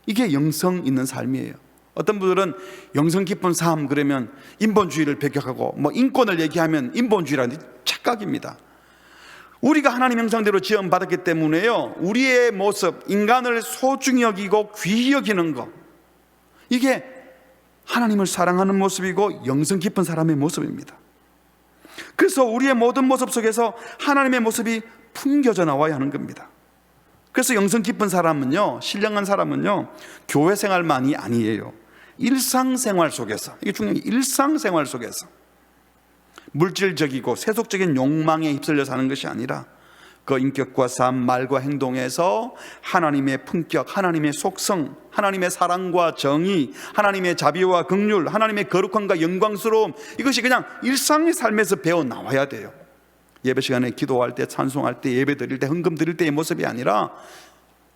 이게 영성 있는 삶이에요. 어떤 분들은 영성 깊은 삶 그러면 인본주의를 배격하고 인권을 얘기하면 인본주의라는 착각입니다. 우리가 하나님 형상대로 지음받았기 때문에요, 우리의 모습, 인간을 소중히 여기고 귀히 여기는 것, 이게 하나님을 사랑하는 모습이고 영성 깊은 사람의 모습입니다. 그래서 우리의 모든 모습 속에서 하나님의 모습이 풍겨져 나와야 하는 겁니다. 그래서 영성 깊은 사람은요, 신령한 사람은요, 교회 생활만이 아니에요. 일상생활 속에서, 이게 중요한 게 일상생활 속에서 물질적이고 세속적인 욕망에 휩쓸려 사는 것이 아니라 그 인격과 삶, 말과 행동에서 하나님의 품격, 하나님의 속성, 하나님의 사랑과 정의, 하나님의 자비와 긍휼, 하나님의 거룩함과 영광스러움, 이것이 그냥 일상의 삶에서 배워 나와야 돼요. 예배 시간에 기도할 때, 찬송할 때, 예배 드릴 때, 헌금 드릴 때의 모습이 아니라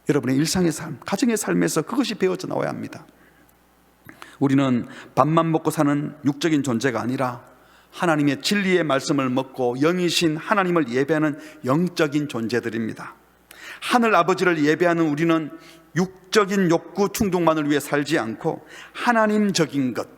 여러분의 일상의 삶, 가정의 삶에서 그것이 배워져 나와야 합니다. 우리는 밥만 먹고 사는 육적인 존재가 아니라 하나님의 진리의 말씀을 먹고 영이신 하나님을 예배하는 영적인 존재들입니다. 하늘 아버지를 예배하는 우리는 육적인 욕구 충족만을 위해 살지 않고 하나님적인 것,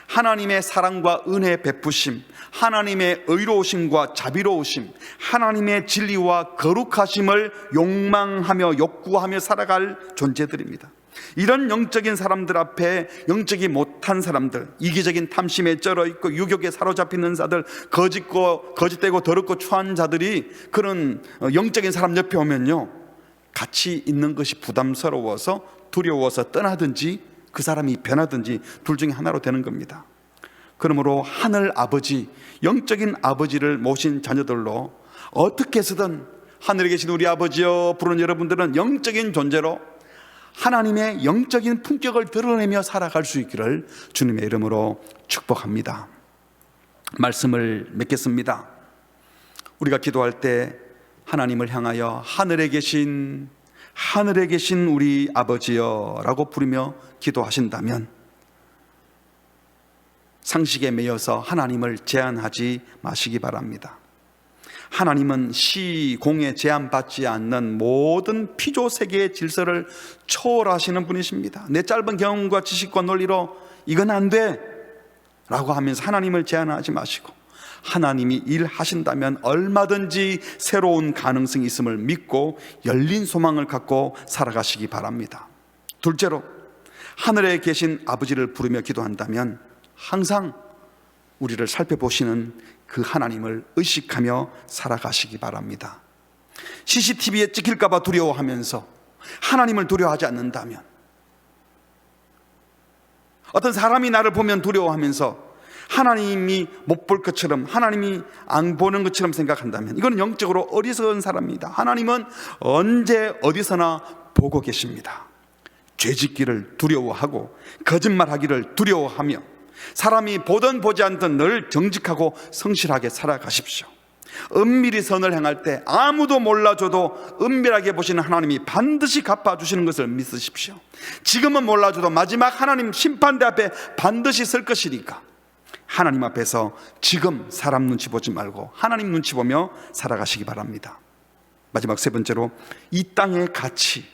하나님의 사랑과 은혜 베푸심, 하나님의 의로우심과 자비로우심, 하나님의 진리와 거룩하심을 욕망하며 욕구하며 살아갈 존재들입니다. 이런 영적인 사람들 앞에 영적이 못한 사람들, 이기적인 탐심에 쩔어 있고 유혹에 사로잡히는 자들, 거짓되고 더럽고 추한 자들이 그런 영적인 사람 옆에 오면요, 같이 있는 것이 부담스러워서 두려워서 떠나든지 그 사람이 변하든지 둘 중에 하나로 되는 겁니다. 그러므로 하늘 아버지, 영적인 아버지를 모신 자녀들로 어떻게 해서든 하늘에 계신 우리 아버지여 부르는 여러분들은 영적인 존재로 하나님의 영적인 품격을 드러내며 살아갈 수 있기를 주님의 이름으로 축복합니다. 말씀을 맺겠습니다. 우리가 기도할 때 하나님을 향하여 하늘에 계신 우리 아버지여 라고 부르며 기도하신다면 상식에 매여서 하나님을 제한하지 마시기 바랍니다. 하나님은 시공에 제한받지 않는 모든 피조 세계의 질서를 초월하시는 분이십니다. 내 짧은 경험과 지식과 논리로 이건 안 돼 라고 하면서 하나님을 제한하지 마시고 하나님이 일하신다면 얼마든지 새로운 가능성이 있음을 믿고 열린 소망을 갖고 살아가시기 바랍니다. 둘째로, 하늘에 계신 아버지를 부르며 기도한다면 항상 우리를 살펴보시는 그 하나님을 의식하며 살아가시기 바랍니다. CCTV에 찍힐까 봐 두려워하면서 하나님을 두려워하지 않는다면, 어떤 사람이 나를 보면 두려워하면서 하나님이 못 볼 것처럼, 하나님이 안 보는 것처럼 생각한다면 이건 영적으로 어리석은 사람입니다. 하나님은 언제 어디서나 보고 계십니다. 죄짓기를 두려워하고 거짓말하기를 두려워하며 사람이 보든 보지 않든 늘 정직하고 성실하게 살아가십시오. 은밀히 선을 행할 때 아무도 몰라줘도 은밀하게 보시는 하나님이 반드시 갚아주시는 것을 믿으십시오. 지금은 몰라줘도 마지막 하나님 심판대 앞에 반드시 설 것이니까 하나님 앞에서 지금 사람 눈치 보지 말고 하나님 눈치 보며 살아가시기 바랍니다. 마지막 세 번째로, 이 땅의 가치,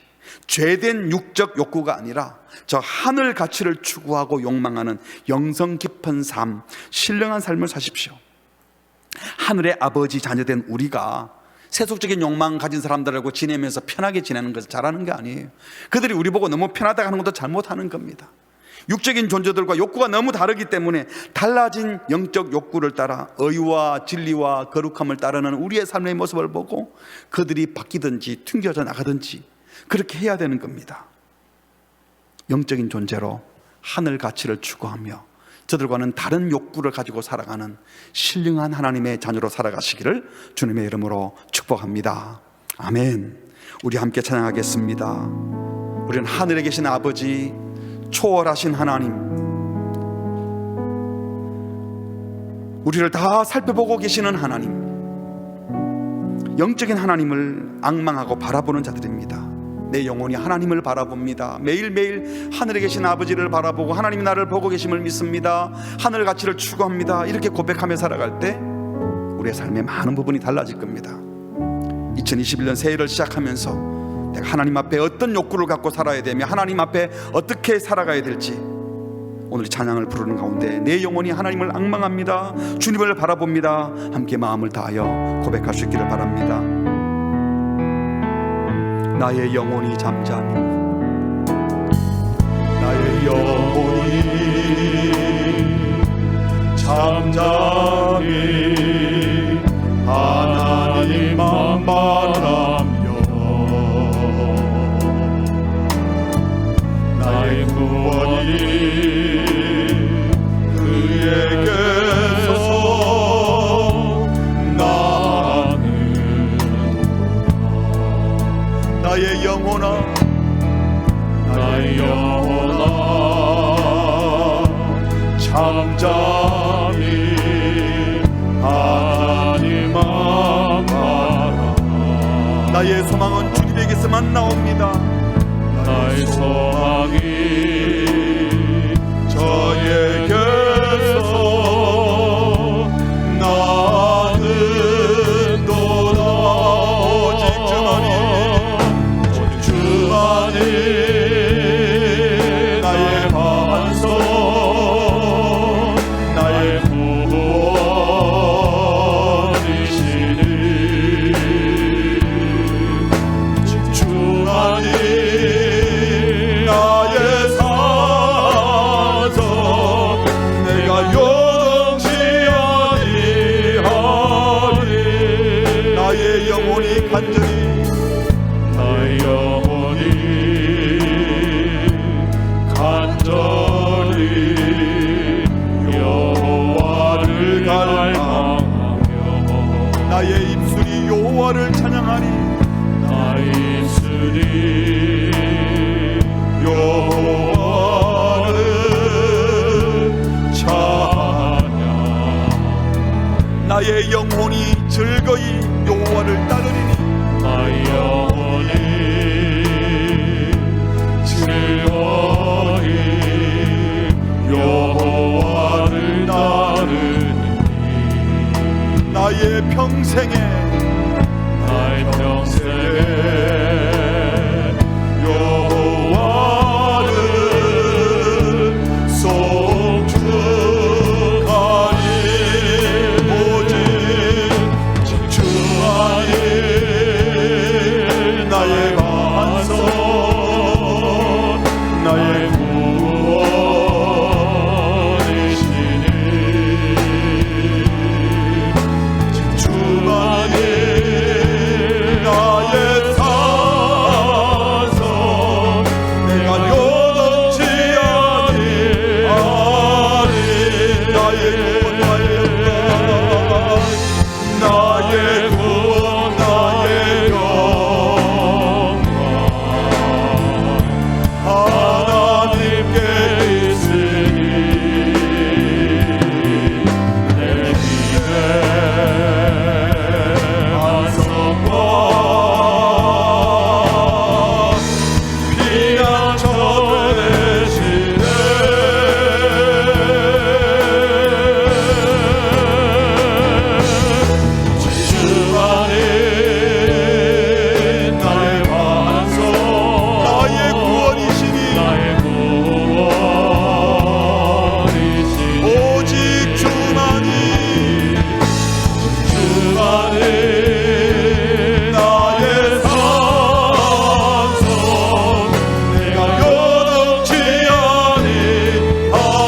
죄된 육적 욕구가 아니라 저 하늘 가치를 추구하고 욕망하는 영성 깊은 삶, 신령한 삶을 사십시오. 하늘의 아버지 자녀된 우리가 세속적인 욕망 가진 사람들하고 지내면서 편하게 지내는 것을 잘하는 게 아니에요. 그들이 우리 보고 너무 편하다고 하는 것도 잘못하는 겁니다. 육적인 존재들과 욕구가 너무 다르기 때문에 달라진 영적 욕구를 따라 의와 진리와 거룩함을 따르는 우리의 삶의 모습을 보고 그들이 바뀌든지 튕겨져 나가든지 그렇게 해야 되는 겁니다. 영적인 존재로 하늘 가치를 추구하며 저들과는 다른 욕구를 가지고 살아가는 신령한 하나님의 자녀로 살아가시기를 주님의 이름으로 축복합니다. 아멘. 우리 함께 찬양하겠습니다. 우리는 하늘에 계신 아버지, 초월하신 하나님, 우리를 다 살펴보고 계시는 하나님, 영적인 하나님을 앙망하고 바라보는 자들입니다. 내 영혼이 하나님을 바라봅니다. 매일매일 하늘에 계신 아버지를 바라보고 하나님이 나를 보고 계심을 믿습니다. 하늘 가치를 추구합니다. 이렇게 고백하며 살아갈 때 우리의 삶의 많은 부분이 달라질 겁니다. 2021년 새해를 시작하면서 내가 하나님 앞에 어떤 욕구를 갖고 살아야 되며 하나님 앞에 어떻게 살아가야 될지 오늘 찬양을 부르는 가운데 내 영혼이 하나님을 앙망합니다. 주님을 바라봅니다. 함께 마음을 다하여 고백할 수 있기를 바랍니다. 나의 영혼이 잠잠히, 나의 영혼이 잠잠히 하나님만 바라며 나의 구원이 그에게서 나의 영혼아, 나의 영혼아 잠잠히 소망은 주님에게서만 나옵니다. 나의 소망이 저에게서 나는 돌아와 오직 주만이 나의 반석 나의 구원이시니 주만이 나의 산성 내가 요동치 아니하리 나의 영혼이 간절히 나의 영혼이 간절히 여호와를 갈망하며 나의 입술이 여호와를 찬양하리 나의 입술이 여호와를 찬양 나의 영혼이 즐거이 여호와를 따르리니 나의 영혼이 즐거이 여호와를 따르니 나의 평생에 나의 평생에 여호와를 송축하리 오직 주만이 나의 반석 나의 구원이시니 주만이 나의 산성 내가 요동치 아니하리 나의 구원 나의 영광 하나님께 있으니 내 믿음의 반석과 피난처 되시네 주만이 나의 반석 나의 구원이시니 나의 구원이시니 오직 주만이 주만이 나의 산성 내가 요동치 아니하리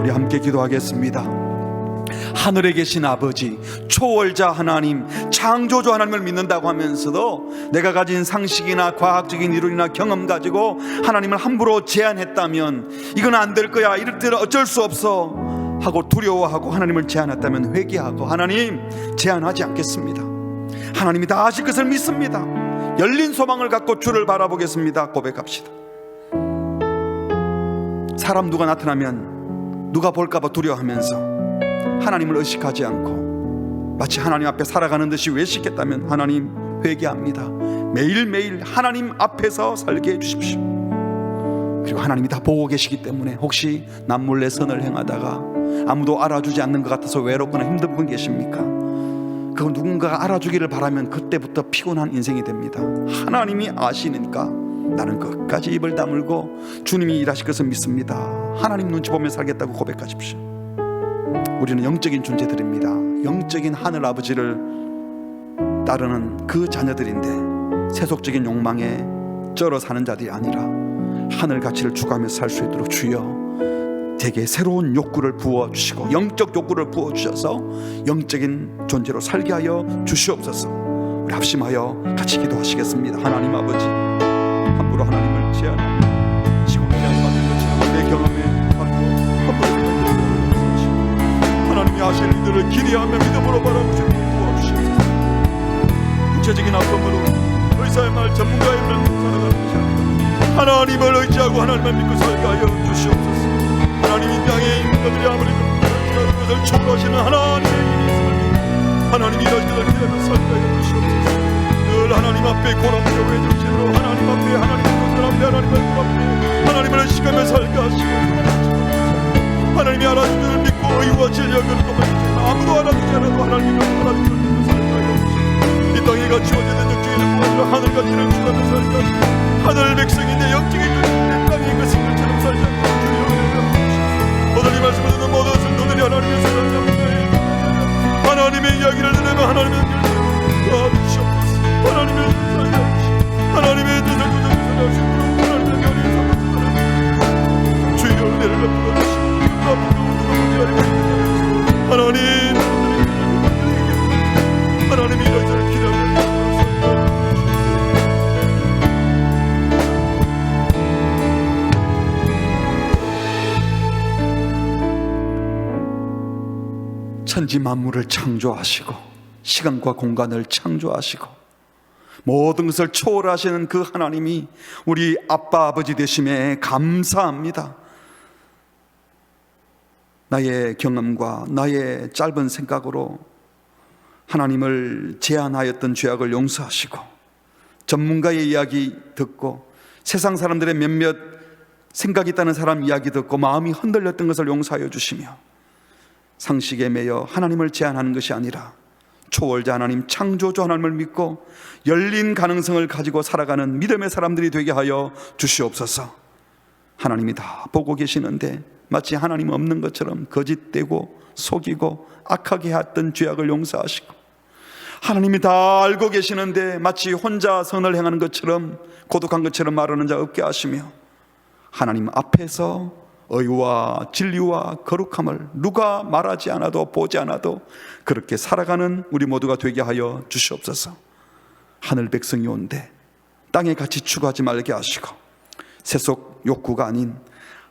우리 함께 기도하겠습니다. 하늘에 계신 아버지, 초월자 하나님, 창조주 하나님을 믿는다고 하면서도 내가 가진 상식이나 과학적인 이론이나 경험 가지고 하나님을 함부로 제안했다면 이건 안 될 거야, 이럴 때는 어쩔 수 없어 하고 두려워하고 하나님을 제안했다면 회개하고 하나님 제안하지 않겠습니다. 하나님이 다 아실 것을 믿습니다. 열린 소망을 갖고 주를 바라보겠습니다. 고백합시다. 사람 누가 나타나면 누가 볼까봐 두려워하면서 하나님을 의식하지 않고 마치 하나님 앞에 살아가는 듯이 외식했다면 하나님 회개합니다. 매일매일 하나님 앞에서 살게 해주십시오. 그리고 하나님이 다 보고 계시기 때문에 혹시 남몰래 선을 행하다가 아무도 알아주지 않는 것 같아서 외롭거나 힘든 분 계십니까? 그거 누군가가 알아주기를 바라면 그때부터 피곤한 인생이 됩니다. 하나님이 아시니까 나는 끝까지 입을 다물고 주님이 일하실 것을 믿습니다. 하나님 눈치 보며 살겠다고 고백하십시오. 우리는 영적인 존재들입니다. 영적인 하늘 아버지를 따르는 그 자녀들인데 세속적인 욕망에 쩔어 사는 자들이 아니라 하늘 가치를 추구하며 살 수 있도록 주여 제게 새로운 욕구를 부어주시고 영적 욕구를 부어주셔서 영적인 존재로 살게 하여 주시옵소서. 우리 합심하여 같이 기도하시겠습니다. 하나님 아버지, 함부로 하나님을 제안하고 지금 제안받는 것처럼 내 경험에 함부로 하나님이 하실 일들을 기대하며 믿음으로 바라보시고 도와주시옵소서. 육체적인 아픔으로 의사의 말 전문가의 말 살아가는 것이 아니라 하나님을 의지하고 하나님을 믿고 살게 하여 주시옵소서. 하나님 이 땅에 있는 것들이 아무리 그런 것을 초월하시는 하나님의 일이 있음을 믿고 하나님이 일하시기를 기다려 살게 하여 주시옵소서. 늘 하나님 앞에 고난과 외정신으로 하나님 앞에 하나님의 앞에 하나님을 시간에 살게 하시고, 하나님이 알아주기를 믿고 의와 진리와 그릇도 아무도 알아주지 않아도 하나님이 알아주기를 살게 하여 주시고, 이 땅에 같이 주어진 영적인 무엇으로 하늘같이를 주가며 살게 하시고, 하늘 백성인데 영적인 내 땅에 그 생물처럼 살게 하여 주시옵소서. 오늘 이 말씀을 듣는 모든 성도들이 하나님의 사랑합니다. 하나님의 이야기를 들으면 하나님의 이야기를 도와주시옵소서. 하나님의 살게 하시고, 하나님의 뜻을 구정하시고, 하나님의 별이 삼아주시고, 주여 내를 베풀어 주시고, 하나님이 이러저를 기다려 천지 만물을 창조하시고 시간과 공간을 창조하시고 모든 것을 초월하시는 그 하나님이 우리 아빠 아버지 되심에 감사합니다. 나의 경험과 나의 짧은 생각으로 하나님을 제안하였던 죄악을 용서하시고, 전문가의 이야기 듣고 세상 사람들의 몇몇 생각이 있다는 사람 이야기 듣고 마음이 흔들렸던 것을 용서하여 주시며, 상식에 매여 하나님을 제안하는 것이 아니라 초월자 하나님, 창조주 하나님을 믿고 열린 가능성을 가지고 살아가는 믿음의 사람들이 되게 하여 주시옵소서. 하나님이 다 보고 계시는데 마치 하나님 없는 것처럼 거짓되고 속이고 악하게 했던 죄악을 용서하시고, 하나님이 다 알고 계시는데 마치 혼자 선을 행하는 것처럼 고독한 것처럼 말하는 자 없게 하시며, 하나님 앞에서 의와 진리와 거룩함을 누가 말하지 않아도 보지 않아도 그렇게 살아가는 우리 모두가 되게 하여 주시옵소서. 하늘 백성이 온데 땅에 같이 추구하지 말게 하시고, 세속 욕구가 아닌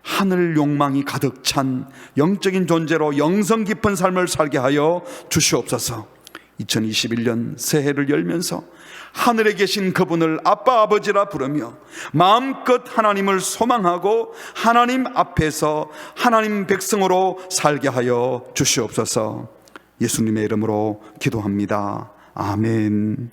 하늘 욕망이 가득 찬 영적인 존재로 영성 깊은 삶을 살게 하여 주시옵소서. 2021년 새해를 열면서 하늘에 계신 그분을 아빠 아버지라 부르며 마음껏 하나님을 소망하고 하나님 앞에서 하나님 백성으로 살게 하여 주시옵소서. 예수님의 이름으로 기도합니다. 아멘.